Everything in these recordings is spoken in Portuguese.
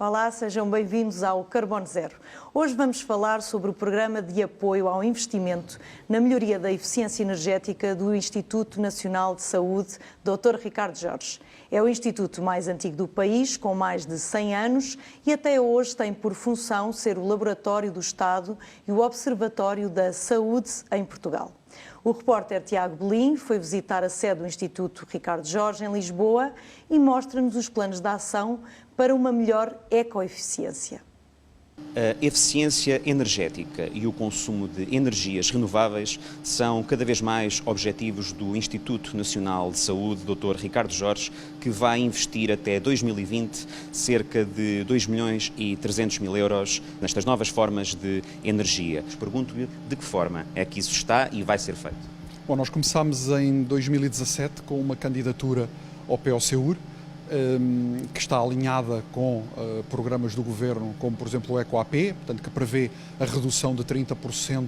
Olá, sejam bem-vindos ao Carbono Zero. Hoje vamos falar sobre o programa de apoio ao investimento na melhoria da eficiência energética do Instituto Nacional de Saúde, Dr. Ricardo Jorge. É o instituto mais antigo do país, com mais de 100 anos, e até hoje tem por função ser o laboratório do Estado e o Observatório da Saúde em Portugal. O repórter Tiago Belim foi visitar a sede do Instituto Ricardo Jorge, em Lisboa, e mostra-nos os planos de ação para uma melhor ecoeficiência. A eficiência energética e o consumo de energias renováveis são cada vez mais objetivos do Instituto Nacional de Saúde, Dr. Ricardo Jorge, que vai investir até 2020 cerca de 2.300.000 euros nestas novas formas de energia. Pergunto-lhe de que forma é que isso está e vai ser feito. Bom, nós começámos em 2017 com uma candidatura ao POCUR, que está alinhada com programas do Governo, como por exemplo o EcoAP, portanto, que prevê a redução de 30%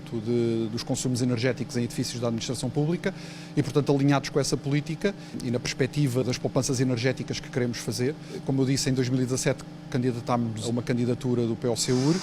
dos consumos energéticos em edifícios da administração pública e, portanto, alinhados com essa política e na perspectiva das poupanças energéticas que queremos fazer. Como eu disse, em 2017 candidatámos a uma candidatura do POCUR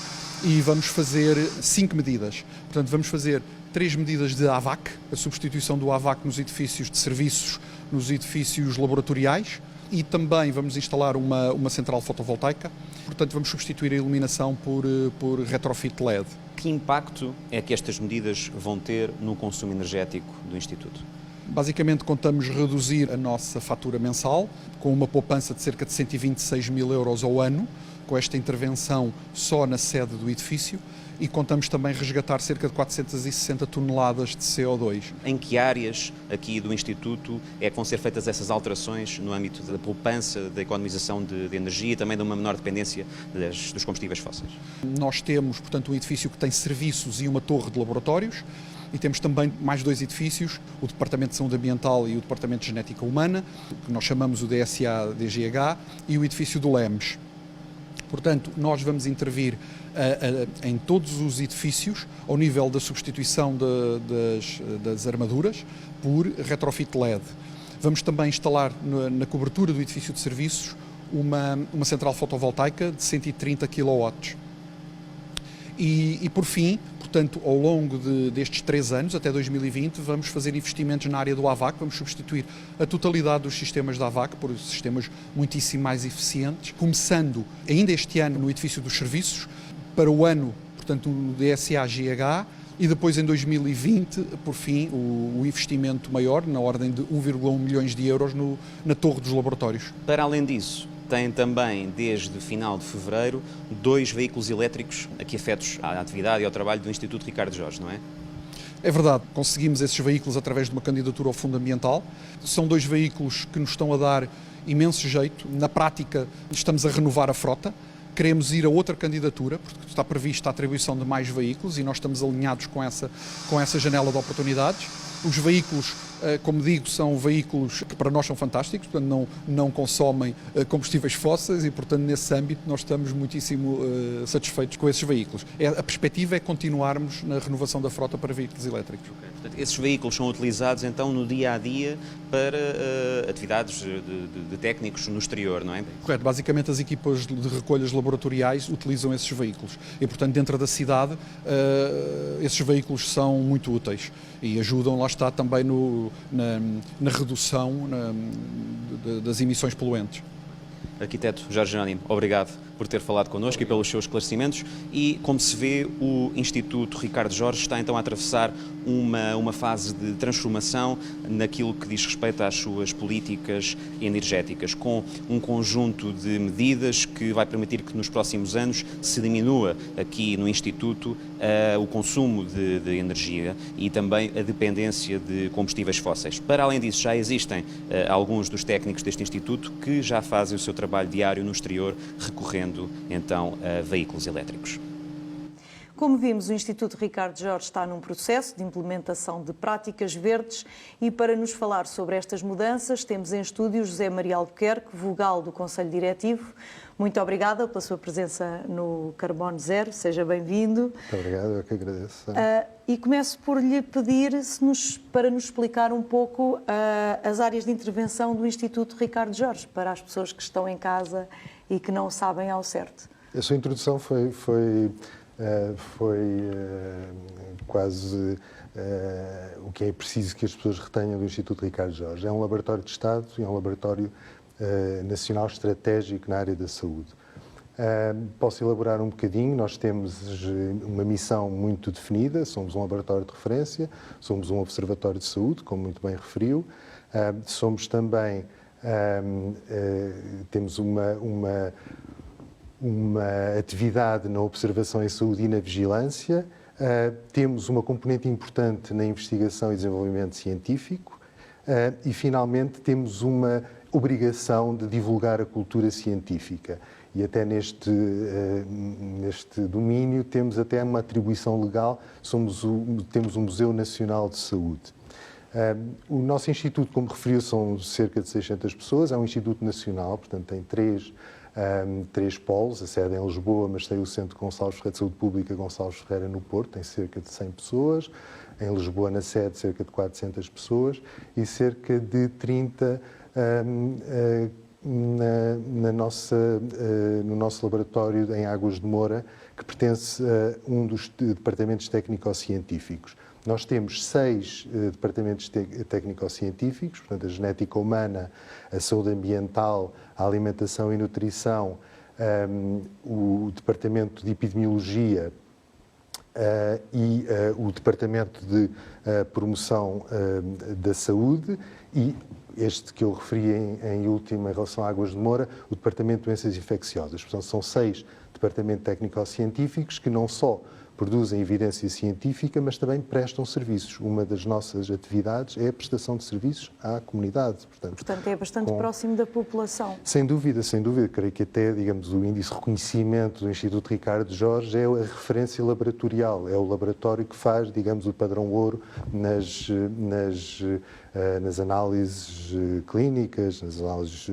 e vamos fazer 5 medidas. Portanto, vamos fazer 3 medidas de AVAC, a substituição do AVAC nos edifícios de serviços, nos edifícios laboratoriais, e também vamos instalar uma central fotovoltaica, portanto vamos substituir a iluminação por retrofit LED. Que impacto é que estas medidas vão ter no consumo energético do Instituto? Basicamente contamos reduzir a nossa fatura mensal com uma poupança de cerca de 126.000 euros ao ano, com esta intervenção só na sede do edifício, e contamos também resgatar cerca de 460 toneladas de CO2. Em que áreas aqui do Instituto é que vão ser feitas essas alterações no âmbito da poupança, da economização de energia e também de uma menor dependência dos combustíveis fósseis? Nós temos, portanto, um edifício que tem serviços e uma torre de laboratórios, e temos também mais 2 edifícios, o Departamento de Saúde Ambiental e o Departamento de Genética Humana, que nós chamamos o DSA-DGH, e o edifício do LEMS. Portanto, nós vamos intervir em todos os edifícios ao nível da substituição das armaduras por retrofit LED. Vamos também instalar na cobertura do edifício de serviços uma central fotovoltaica de 130 kW. E por fim, portanto, ao longo destes 3 anos, até 2020, vamos fazer investimentos na área do AVAC, vamos substituir a totalidade dos sistemas da AVAC por sistemas muitíssimo mais eficientes, começando ainda este ano no edifício dos serviços, para o ano, portanto, no DSA-GH, e depois em 2020, por fim, o investimento maior, na ordem de 1,1 milhões de euros na torre dos laboratórios. Para além disso, tem também, desde final de fevereiro, 2 veículos elétricos aqui afetos à atividade e ao trabalho do Instituto Ricardo Jorge, não é? É verdade, conseguimos esses veículos através de uma candidatura ao Fundo Ambiental. São 2 veículos que nos estão a dar imenso jeito. Na prática, estamos a renovar a frota. Queremos ir a outra candidatura, porque está prevista a atribuição de mais veículos e nós estamos alinhados com essa janela de oportunidades. Os veículos, como digo, são veículos que para nós são fantásticos, portanto não consomem combustíveis fósseis e, portanto, nesse âmbito nós estamos muitíssimo satisfeitos com esses veículos. A perspectiva é continuarmos na renovação da frota para veículos elétricos. Okay. Portanto, esses veículos são utilizados então no dia-a-dia para atividades de técnicos no exterior, não é? Correto. Basicamente as equipas de recolhas laboratoriais utilizam esses veículos e, portanto, dentro da cidade esses veículos são muito úteis e ajudam, lá está, também na redução das emissões poluentes. Arquiteto Jorge Jerónimo, obrigado por ter falado connosco e pelos seus esclarecimentos. E, como se vê, o Instituto Ricardo Jorge está então a atravessar uma fase de transformação naquilo que diz respeito às suas políticas energéticas, com um conjunto de medidas que vai permitir que nos próximos anos se diminua aqui no Instituto o consumo de energia e também a dependência de combustíveis fósseis. Para além disso, já existem alguns dos técnicos deste Instituto que já fazem o seu trabalho diário no exterior, recorrendo então a veículos elétricos. Como vimos, o Instituto Ricardo Jorge está num processo de implementação de práticas verdes e para nos falar sobre estas mudanças temos em estúdio José Maria Albuquerque, vogal do Conselho Diretivo. Muito obrigada pela sua presença no Carbono Zero, seja bem-vindo. Muito obrigado, eu que agradeço. E começo por lhe pedir para nos explicar um pouco as áreas de intervenção do Instituto Ricardo Jorge, para as pessoas que estão em casa e que não sabem ao certo. A sua introdução foi quase o que é preciso que as pessoas retenham do Instituto Ricardo Jorge. É um laboratório de Estado e é um laboratório nacional estratégico na área da saúde. Posso elaborar um bocadinho. Nós temos uma missão muito definida, somos um laboratório de referência, somos um observatório de saúde, como muito bem referiu, somos também, temos uma atividade na observação em saúde e na vigilância, temos uma componente importante na investigação e desenvolvimento científico e, finalmente, temos uma obrigação de divulgar a cultura científica. E até neste domínio temos até uma atribuição legal, temos um Museu Nacional de Saúde. O nosso instituto, como referiu, são cerca de 600 pessoas, é um instituto nacional, portanto tem três polos, a sede é em Lisboa, mas tem o Centro Gonçalves Ferreira de Saúde Pública Gonçalves Ferreira no Porto, tem cerca de 100 pessoas, em Lisboa na sede cerca de 400 pessoas e cerca de 30 no nosso laboratório em Águas de Moura, que pertence a um dos departamentos técnico-científicos. Nós temos 6 departamentos técnico-científicos, portanto, a genética humana, a saúde ambiental, a alimentação e nutrição, o departamento de epidemiologia e o departamento de promoção da saúde e este que eu referi em último em relação a Águas de Moura, o Departamento de Doenças Infecciosas. Portanto, são 6 departamentos técnico-científicos que não só produzem evidência científica, mas também prestam serviços. Uma das nossas atividades é a prestação de serviços à comunidade. Portanto é bastante próximo da população. Sem dúvida, sem dúvida. Creio que até, digamos, o índice de reconhecimento do Instituto Ricardo Jorge é a referência laboratorial. É o laboratório que faz, digamos, o padrão ouro nas análises clínicas, nas análises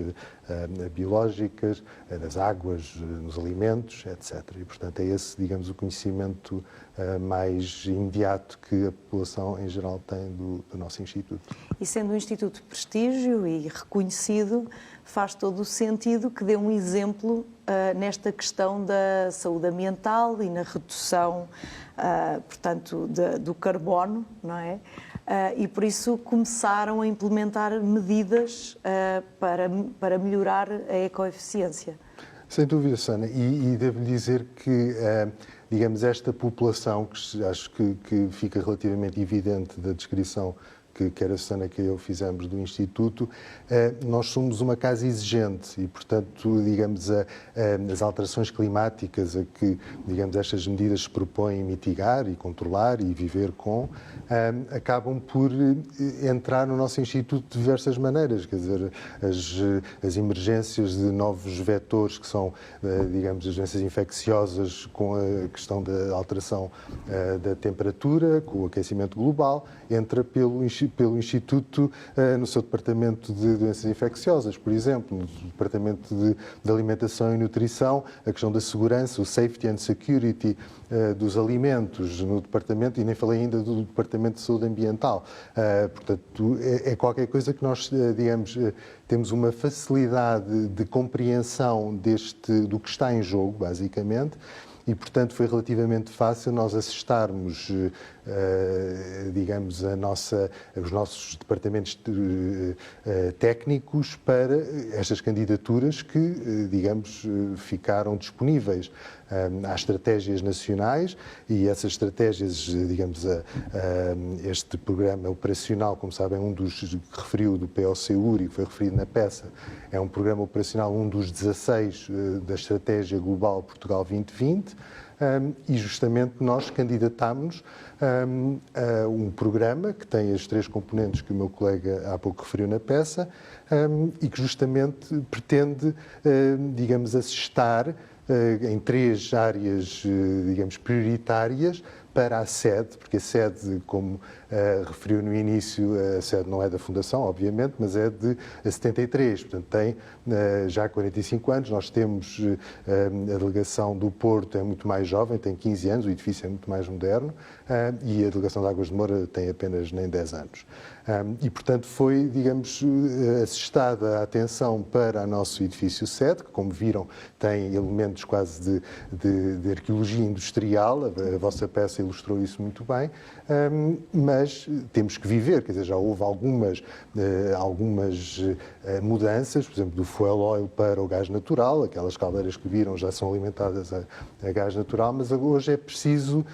biológicas, nas águas, nos alimentos, etc. E, portanto, é esse, digamos, o conhecimento mais imediato que a população em geral tem do nosso Instituto. E sendo um Instituto de prestígio e reconhecido, faz todo o sentido que dê um exemplo nesta questão da saúde ambiental e na redução, portanto, do carbono, não é? E por isso começaram a implementar medidas para melhorar a ecoeficiência. Sem dúvida, Sana. E devo-lhe dizer que, digamos, esta população, que acho que fica relativamente evidente da descrição que quer a Susana que eu fizemos do Instituto, nós somos uma casa exigente e, portanto, digamos, as alterações climáticas a que, digamos, estas medidas se propõem mitigar e controlar e viver com, acabam por entrar no nosso Instituto de diversas maneiras, quer dizer, as emergências de novos vetores que são, digamos, as doenças infecciosas com a questão da alteração da temperatura, com o aquecimento global, entra pelo Instituto no seu departamento de doenças infecciosas, por exemplo, no departamento de alimentação e nutrição, a questão da segurança, o safety and security dos alimentos no departamento, e nem falei ainda do departamento de saúde ambiental. Portanto, é qualquer coisa que nós, digamos, temos uma facilidade de compreensão do que está em jogo, basicamente. E, portanto, foi relativamente fácil nós assestarmos, digamos, os nossos departamentos técnicos para estas candidaturas que, digamos, ficaram disponíveis. Há estratégias nacionais e essas estratégias, digamos, este programa operacional, como sabem, um dos que referiu do POCUR e que foi referido na peça, é um programa operacional, um dos 16 da Estratégia Global Portugal 2020, e justamente nós candidatámos a um programa que tem as 3 componentes que o meu colega há pouco referiu na peça e que justamente pretende, digamos, assestar em 3 áreas, digamos, prioritárias para a sede, porque a sede, como referiu no início, a sede não é da Fundação, obviamente, mas é de 73, portanto tem já 45 anos. Nós temos a delegação do Porto, é muito mais jovem, tem 15 anos, o edifício é muito mais moderno, e a delegação de Águas de Moura tem apenas nem 10 anos. E, portanto, foi, digamos, assestada a atenção para o nosso edifício sede, que, como viram, tem elementos quase de arqueologia industrial, a vossa peça ilustrou isso muito bem, mas temos que viver, quer dizer, já houve algumas mudanças, por exemplo, do fuel oil para o gás natural, aquelas caldeiras que viram já são alimentadas a gás natural, mas hoje é preciso,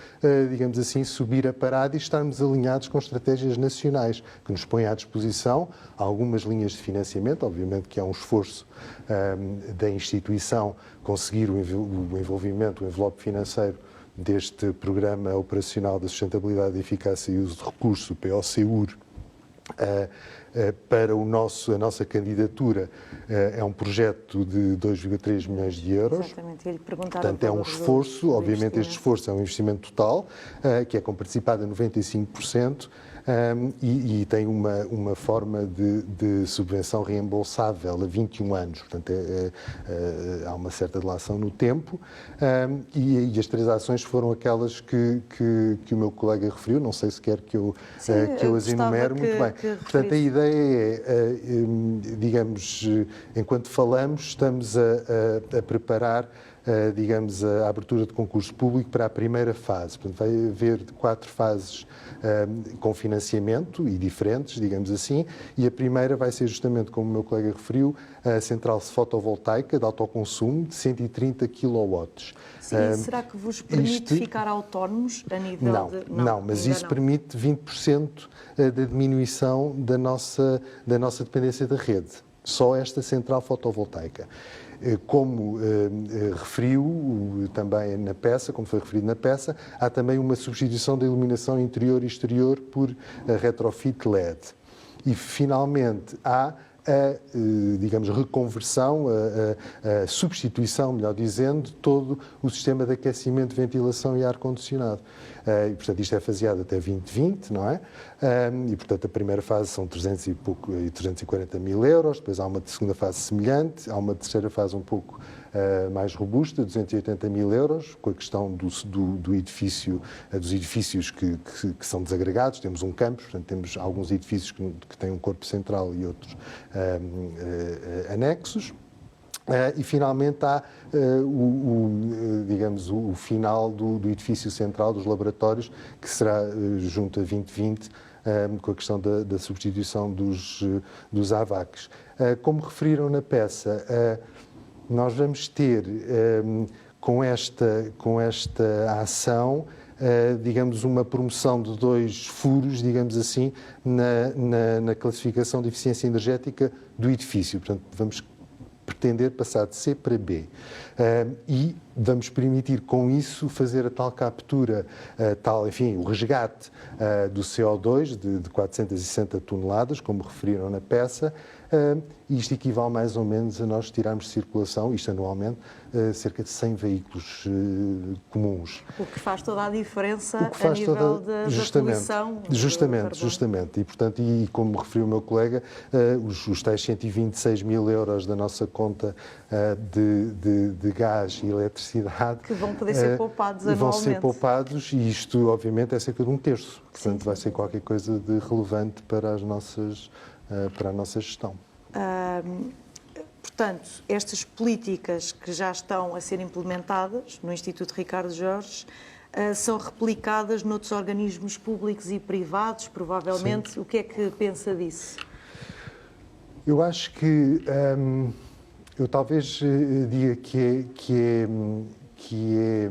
digamos assim, subir a parada e estarmos alinhados com estratégias nacionais que nos põem à disposição algumas linhas de financiamento. Obviamente que é um esforço da instituição conseguir o envolvimento, o envelope financeiro deste Programa Operacional da Sustentabilidade, Eficácia e Uso de Recursos, o POCUR, para a nossa candidatura. É um projeto de 2,3 milhões de euros. Exatamente, ele portanto é um esforço, obviamente este esforço é um investimento total, que é comparticipado a 95%, e tem uma forma de subvenção reembolsável a 21 anos, portanto há uma certa relação no tempo, e as 3 ações foram aquelas que o meu colega referiu, não sei se quer que eu as enumere muito bem. Portanto, a ideia é, digamos, enquanto falamos, estamos a preparar, digamos, a abertura de concurso público para a primeira fase. Portanto, vai haver 4 fases com financiamento e diferentes, digamos assim, e a primeira vai ser justamente, como o meu colega referiu, a central fotovoltaica de autoconsumo de 130 kW. Sim, será que vos permite ficar autónomos a nível de... Não, mas isso permite 20% da diminuição da nossa dependência da rede. Só esta central fotovoltaica. Como referiu também na peça, como foi referido na peça, há também uma substituição da iluminação interior e exterior por retrofit LED. E, finalmente, há digamos, reconversão, a substituição, melhor dizendo, de todo o sistema de aquecimento, ventilação e ar-condicionado. E, portanto, isto é faseado até 2020, não é? E, portanto, a primeira fase são 340 mil euros, depois há uma segunda fase semelhante, há uma terceira fase um pouco mais robusta, 280 mil euros, com a questão do edifício, dos edifícios que são desagregados. Temos um campus, portanto, temos alguns edifícios que têm um corpo central e outros anexos. E, finalmente, há digamos, o final do edifício central dos laboratórios, que será junto a 2020, com a questão da substituição dos AVACs. Como referiram na peça, nós vamos ter, com esta ação, digamos, uma promoção de 2 furos, digamos assim, na classificação de eficiência energética do edifício. Portanto, vamos pretender passar de C para B. E vamos permitir, com isso, fazer a tal captura, enfim, o resgate do CO2 de 460 toneladas, como referiram na peça. Isto equivale mais ou menos a nós tirarmos de circulação, isto anualmente, cerca de 100 veículos comuns. O que faz toda a diferença a nível da poluição. Justamente. E, portanto, e como referiu o meu colega, os tais 126 mil euros da nossa conta de gás e eletricidade... Que vão poder ser poupados anualmente. Vão ser poupados, e isto, obviamente, é cerca de 1/3. Portanto, vai ser qualquer coisa de relevante para a nossa gestão. Portanto, estas políticas que já estão a ser implementadas no Instituto Ricardo Jorge são replicadas noutros organismos públicos e privados, provavelmente. Sim. O que é que pensa disso? Eu acho que... eu talvez diga que é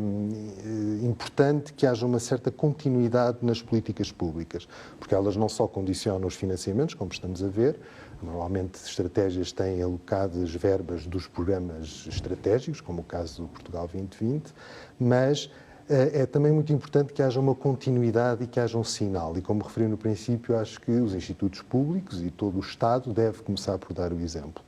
importante que haja uma certa continuidade nas políticas públicas, porque elas não só condicionam os financiamentos, como estamos a ver. Normalmente, estratégias têm alocadas verbas dos programas estratégicos, como o caso do Portugal 2020, mas é também muito importante que haja uma continuidade e que haja um sinal. E como referi no princípio, acho que os institutos públicos e todo o Estado deve começar por dar o exemplo.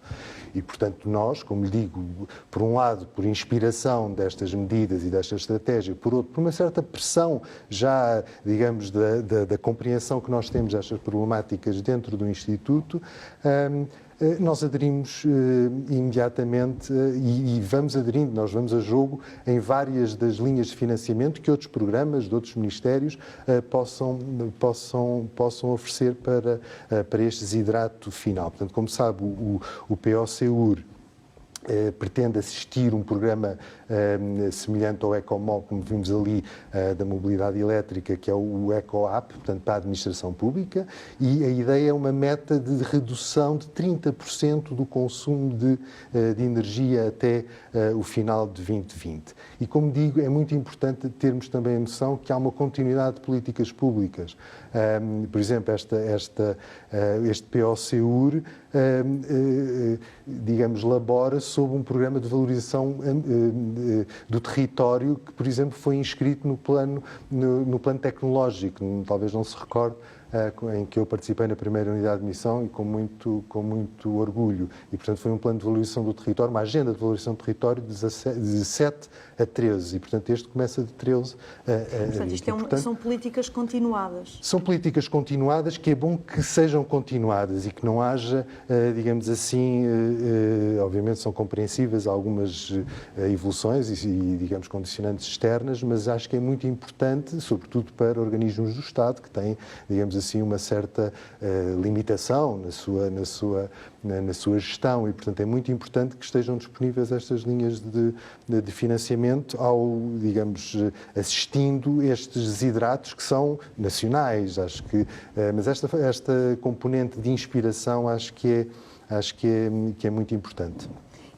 E, portanto, nós, como lhe digo, por um lado, por inspiração destas medidas e desta estratégia, por outro, por uma certa pressão já, digamos, da compreensão que nós temos destas problemáticas dentro do Instituto, nós aderimos imediatamente e vamos aderindo, nós vamos a jogo em várias das linhas de financiamento que outros programas de outros ministérios possam oferecer para este desidrato final. Portanto, como sabe, o PO-SEUR pretende assistir um programa semelhante ao EcoMol, como vimos ali, da mobilidade elétrica, que é o EcoApp, portanto, para a administração pública, e a ideia é uma meta de redução de 30% do consumo de energia até o final de 2020. E, como digo, é muito importante termos também a noção que há uma continuidade de políticas públicas. Por exemplo, este PO-SEUR, digamos, labora sob um programa de valorização do território que, por exemplo, foi inscrito no plano tecnológico. Talvez não se recorde, em que eu participei na primeira unidade de missão e com muito orgulho. E, portanto, foi um plano de valorização do território, uma agenda de valorização do território de 7 a 13. E, portanto, este começa de 13 a Portanto, isto são políticas continuadas. São políticas continuadas que é bom que sejam continuadas e que não haja, digamos assim, obviamente são compreensíveis algumas evoluções e, digamos, condicionantes externas, mas acho que é muito importante, sobretudo para organismos do Estado, que têm, digamos assim, uma certa limitação na sua gestão e, portanto, é muito importante que estejam disponíveis estas linhas de financiamento digamos, assistindo estes desidratos que são nacionais. Acho que, mas esta componente de inspiração acho que é muito importante.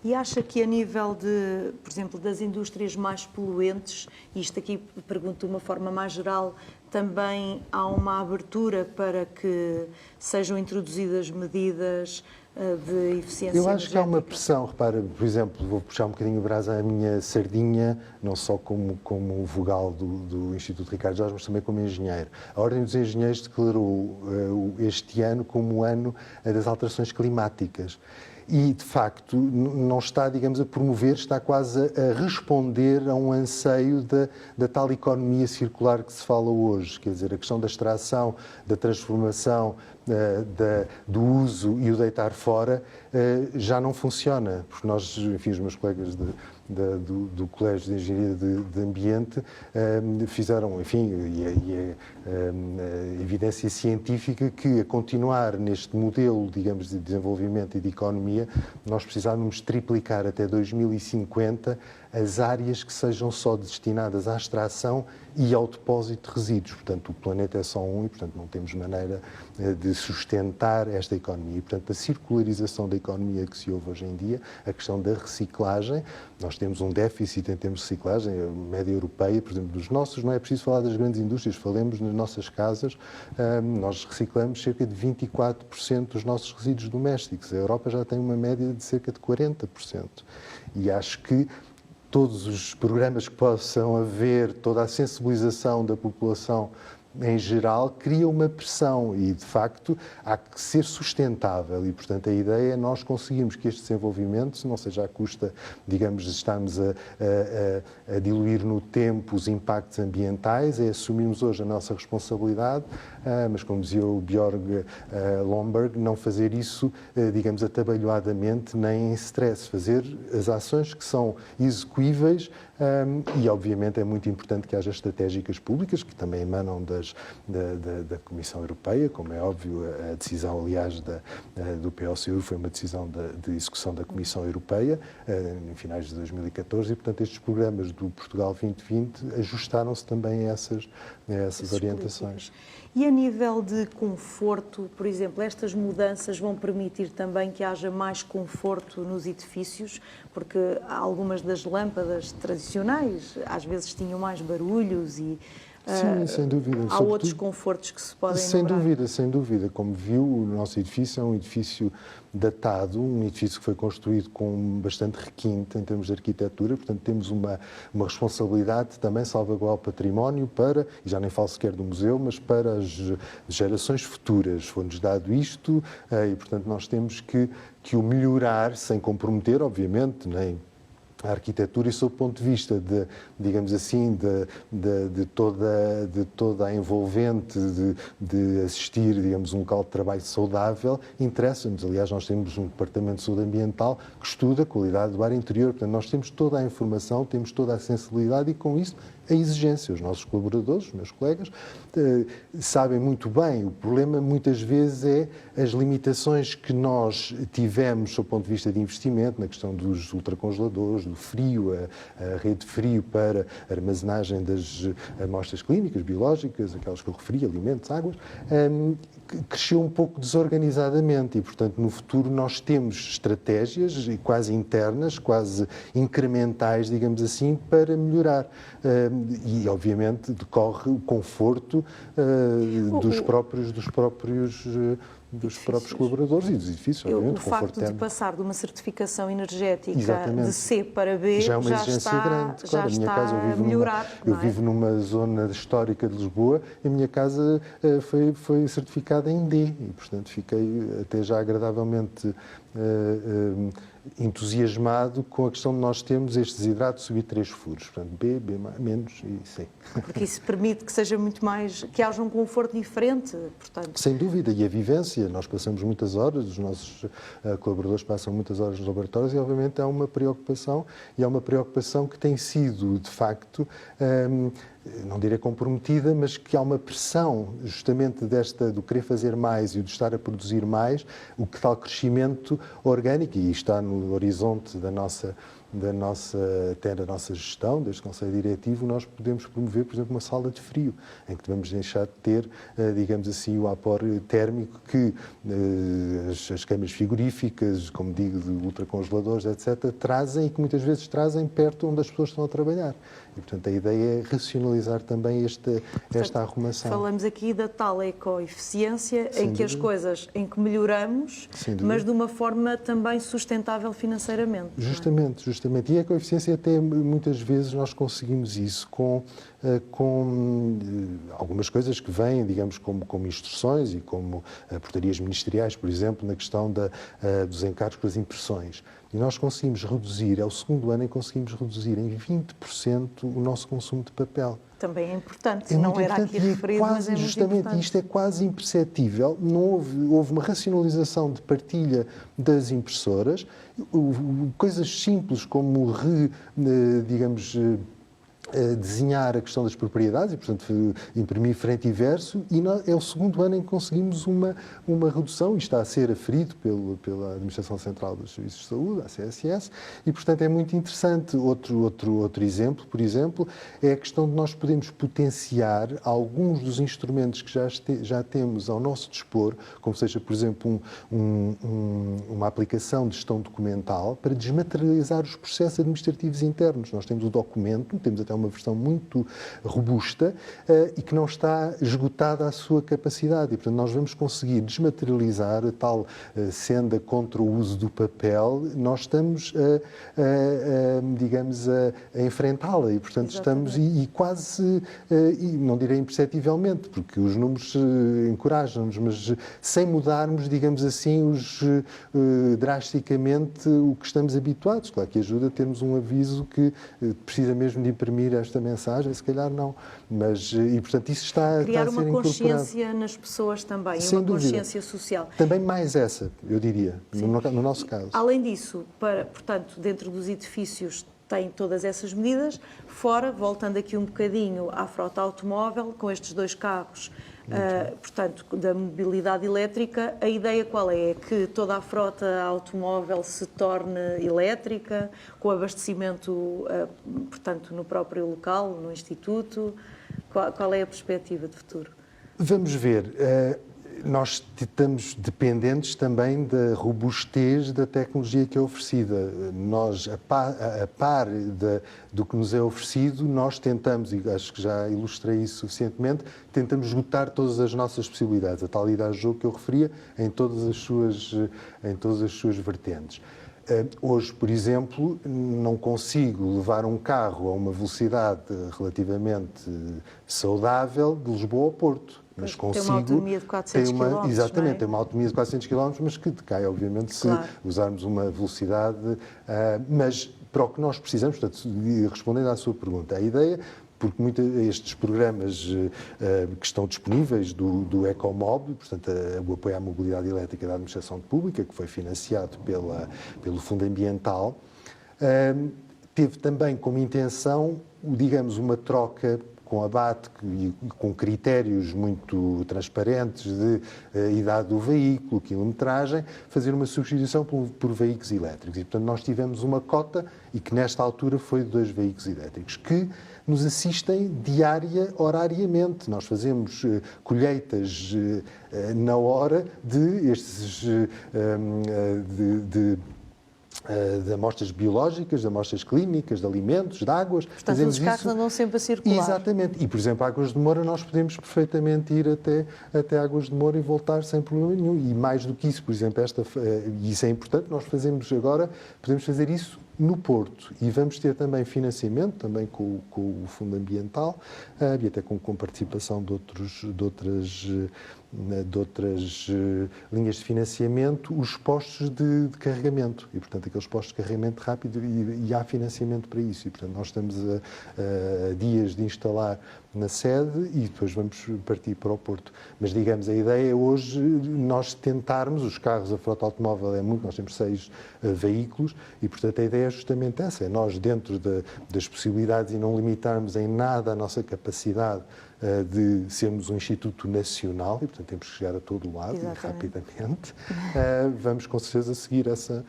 E acha que a nível de, por exemplo, das indústrias mais poluentes, isto aqui pergunto de uma forma mais geral, também há uma abertura para que sejam introduzidas medidas de eficiência energética? Eu acho que há uma pressão, repara, por exemplo, vou puxar um bocadinho o brasa à minha sardinha, não só como vogal do Instituto Ricardo Jorge, mas também como engenheiro. A Ordem dos Engenheiros declarou este ano como o ano das alterações climáticas. E, de facto, não está, digamos, a promover, está quase a responder a um anseio da tal economia circular que se fala hoje. Quer dizer, a questão da extração, da transformação, do uso e o deitar fora já não funciona. Porque nós, enfim, os meus colegas do Colégio de Engenharia de Ambiente fizeram, enfim, e a evidência científica que a continuar neste modelo, digamos, de desenvolvimento e de economia, nós precisávamos triplicar até 2050 as áreas que sejam só destinadas à extração e ao depósito de resíduos. Portanto, o planeta é só um e, portanto, não temos maneira de sustentar esta economia. E, portanto, a circularização da economia que se ouve hoje em dia, a questão da reciclagem, nós temos um déficit em termos de reciclagem, a média europeia, por exemplo, dos nossos, não é preciso falar das grandes indústrias, falemos nas nossas casas, nós reciclamos cerca de 24% dos nossos resíduos domésticos. A Europa já tem uma média de cerca de 40%. E acho que todos os programas que possam haver, toda a sensibilização da população em geral, cria uma pressão e, de facto, há que ser sustentável e, portanto, a ideia é nós conseguirmos que este desenvolvimento não seja à custa, digamos, de estarmos a diluir no tempo os impactos ambientais, é assumirmos hoje a nossa responsabilidade, mas, como dizia o Björg Lomborg, não fazer isso, digamos, atabalhoadamente nem em stress, fazer as ações que são execuíveis e, obviamente, é muito importante que haja estratégicas públicas que também emanam da Comissão Europeia, como é óbvio, a decisão, aliás, do PO-SEUR foi uma decisão de execução da Comissão Europeia em finais de 2014 e, portanto, estes programas do Portugal 2020 ajustaram-se também a essas orientações. E a nível de conforto, por exemplo, estas mudanças vão permitir também que haja mais conforto nos edifícios, porque algumas das lâmpadas tradicionais às vezes tinham mais barulhos e Sim, sem dúvida. Há outros confortos que se podem enumerar. Sem dúvida. Como viu, o nosso edifício é um edifício datado, um edifício que foi construído com bastante requinte em termos de arquitetura, portanto temos uma responsabilidade de também salvaguardar o património para, e já nem falo sequer do museu, mas para as gerações futuras. Foi-nos dado isto e, portanto, nós temos que o melhorar sem comprometer, obviamente, nem a arquitetura e sob o ponto de vista de, digamos assim, de toda a envolvente de assistir, digamos, um local de trabalho saudável, interessa-nos. Aliás, nós temos um departamento de saúde ambiental que estuda a qualidade do ar interior. Portanto, nós temos toda a informação, temos toda a sensibilidade e, com isso, a exigência. Os nossos colaboradores, os meus colegas, sabem muito bem. O problema, muitas vezes, é as limitações que nós tivemos, sob o ponto de vista de investimento, na questão dos ultracongeladores, do frio, a rede de frio para armazenagem das amostras clínicas, biológicas, aquelas que eu referi, alimentos, águas, cresceu um pouco desorganizadamente e, portanto, no futuro nós temos estratégias quase internas, quase incrementais, digamos assim, para melhorar. E, obviamente, decorre o conforto dos próprios colaboradores e dos edifícios, obviamente. O facto de passar de uma certificação energética de C para B já é uma exigência grande. Claro, a minha casa, eu vivo numa zona histórica de Lisboa e a minha casa foi certificada em D e, portanto, fiquei até já agradavelmente entusiasmado com a questão de nós termos estes hidratos subir 3 furos, portanto B, B menos e C. Porque isso permite que seja muito mais, que haja um conforto diferente, portanto. Sem dúvida, e a vivência, nós passamos muitas horas, os nossos colaboradores passam muitas horas nos laboratórios e obviamente há uma preocupação, e é uma preocupação que tem sido, de facto, não direi comprometida, mas que há uma pressão justamente do querer fazer mais e do estar a produzir mais, o que tal crescimento orgânico, e está no horizonte até da nossa gestão, deste Conselho Diretivo, nós podemos promover, por exemplo, uma sala de frio, em que devemos deixar de ter, digamos assim, o apor térmico que as câmaras frigoríficas, como digo, de ultracongeladores, etc., trazem e que muitas vezes trazem perto onde as pessoas estão a trabalhar. E, portanto, a ideia é racionalizar também esta arrumação. Falamos aqui da tal ecoeficiência em que as coisas, em que melhoramos, mas de uma forma também sustentável financeiramente. Justamente. E a ecoeficiência, até muitas vezes nós conseguimos isso com algumas coisas que vêm, digamos, como instruções e como portarias ministeriais, por exemplo, na questão dos encargos com as impressões. E nós conseguimos reduzir, é o segundo ano em que conseguimos reduzir em 20% o nosso consumo de papel. Também é importante, não era aqui referido, mas é muito importante. Isto é quase imperceptível, não houve uma racionalização de partilha das impressoras, coisas simples como desenhar a questão das propriedades e, portanto, imprimir frente e verso, e é o segundo ano em que conseguimos uma redução, e está a ser aferido pela Administração Central dos Serviços de Saúde, a CSS, e, portanto, é muito interessante. Outro exemplo, por exemplo, é a questão de nós podermos potenciar alguns dos instrumentos que já temos ao nosso dispor, como seja, por exemplo, uma aplicação de gestão documental para desmaterializar os processos administrativos internos. Nós temos o documento, temos até uma versão muito robusta e que não está esgotada a sua capacidade. E, portanto, nós vamos conseguir desmaterializar a tal senda contra o uso do papel. Nós estamos, digamos, a enfrentá-la e, portanto, estamos quase, não direi imperceptivelmente, porque os números encorajam-nos, mas sem mudarmos, digamos assim, drasticamente o que estamos habituados. Claro que ajuda a termos um aviso que precisa mesmo de imprimir esta mensagem, se calhar não. Mas, e, portanto, isso está a ser incorporado. Criar uma consciência nas pessoas também, uma consciência social. Também mais essa, eu diria, no nosso caso. Além disso, portanto, dentro dos edifícios tem todas essas medidas, fora, voltando aqui um bocadinho à frota automóvel, com estes 2 carros, portanto, da mobilidade elétrica, a ideia qual é? É que toda a frota automóvel se torne elétrica, com abastecimento, portanto, no próprio local, no Instituto? Qual é a perspectiva de futuro? Vamos ver. nós estamos dependentes também da robustez da tecnologia que é oferecida. Nós, a par do que nos é oferecido, nós tentamos, e acho que já ilustrei isso suficientemente, tentamos esgotar todas as nossas possibilidades, a tal idade de jogo que eu referia, em todas as suas vertentes. Hoje, por exemplo, não consigo levar um carro a uma velocidade relativamente saudável de Lisboa ao Porto. Mas consigo, tem uma autonomia de 400 km. Exatamente, não é? tem uma autonomia de 400 km, mas que decai, obviamente, Claro. se usarmos uma velocidade. Mas para o que nós precisamos, portanto, respondendo à sua pergunta, a ideia, porque estes programas que estão disponíveis do Ecomob, portanto, o apoio à mobilidade elétrica da Administração Pública, que foi financiado pelo Fundo Ambiental, teve também como intenção, digamos, uma troca com a BAT e com critérios muito transparentes de idade do veículo, quilometragem, fazer uma substituição por veículos elétricos. E, portanto, nós tivemos uma cota, e que nesta altura foi de 2 veículos elétricos, que nos assistem horariamente. Nós fazemos colheitas na hora de amostras biológicas, de amostras clínicas, de alimentos, de águas. Portanto, os carros andam sempre a circular. Exatamente. E, por exemplo, Águas de Moura, nós podemos perfeitamente ir até Águas de Moura e voltar sem problema nenhum. E mais do que isso, por exemplo, isso é importante, nós podemos fazer isso no Porto. E vamos ter também financiamento, também com o Fundo Ambiental, e até com participação de outras linhas de financiamento, os postos de carregamento. E, portanto, aqueles postos de carregamento rápido, e há financiamento para isso. E, portanto, nós estamos a dias de instalar na sede e depois vamos partir para o Porto. Mas, digamos, a ideia é hoje nós tentarmos, os carros, a frota automóvel é muito, nós temos 6 veículos e, portanto, a ideia é justamente essa, é nós, dentro das possibilidades e não limitarmos em nada a nossa capacidade de sermos um Instituto Nacional, e, portanto, temos que chegar a todo o lado. Exatamente. E rapidamente, vamos com certeza seguir essa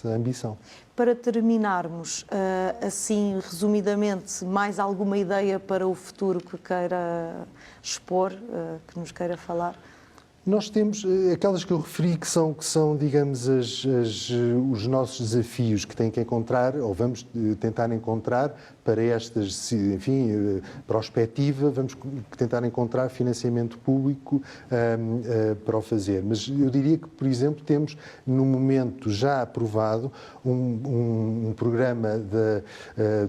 ambição. Para terminarmos, assim, resumidamente, mais alguma ideia para o futuro que queira expor, que nos queira falar? Nós temos aquelas que eu referi que são digamos, os nossos desafios que têm que encontrar, ou vamos tentar encontrar para estas, enfim, prospectiva, vamos tentar encontrar financiamento público para o fazer. Mas eu diria que, por exemplo, temos no momento já aprovado um programa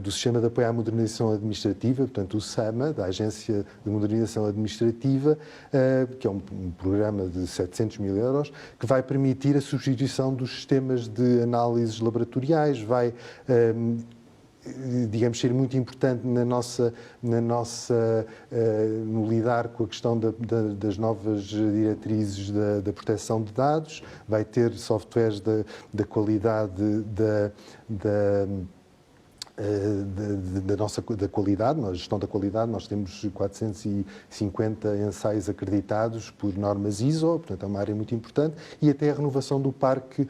do Sistema de Apoio à Modernização Administrativa, portanto o SAMA, da Agência de Modernização Administrativa, que é um programa de 700 mil euros, que vai permitir a substituição dos sistemas de análises laboratoriais, vai, digamos, ser muito importante no lidar com a questão das novas diretrizes da proteção de dados, vai ter softwares da qualidade da qualidade, na gestão da qualidade. Nós temos 450 ensaios acreditados por normas ISO, portanto é uma área muito importante, e até a renovação do parque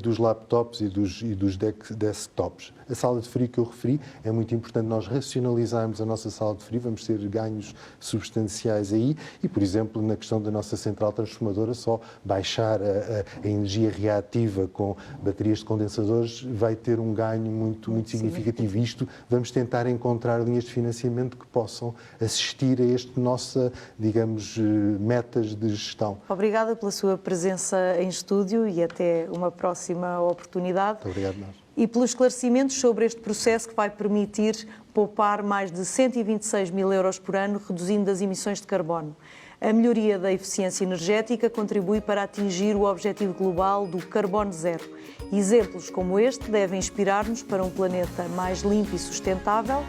dos laptops e dos desktops. A sala de frio que eu referi, é muito importante nós racionalizarmos a nossa sala de frio, vamos ter ganhos substanciais aí e, por exemplo, na questão da nossa central transformadora, só baixar a energia reativa com baterias de condensadores vai ter um ganho muito significativo. Isto, vamos tentar encontrar linhas de financiamento que possam assistir a este nossa, digamos, metas de gestão. Obrigada pela sua presença em estúdio e até uma próxima oportunidade. Muito obrigado, nós. E pelos esclarecimentos sobre este processo que vai permitir poupar mais de 126 mil euros por ano, reduzindo as emissões de carbono. A melhoria da eficiência energética contribui para atingir o objetivo global do carbono zero. Exemplos como este devem inspirar-nos para um planeta mais limpo e sustentável.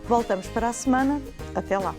Voltamos para a semana. Até lá.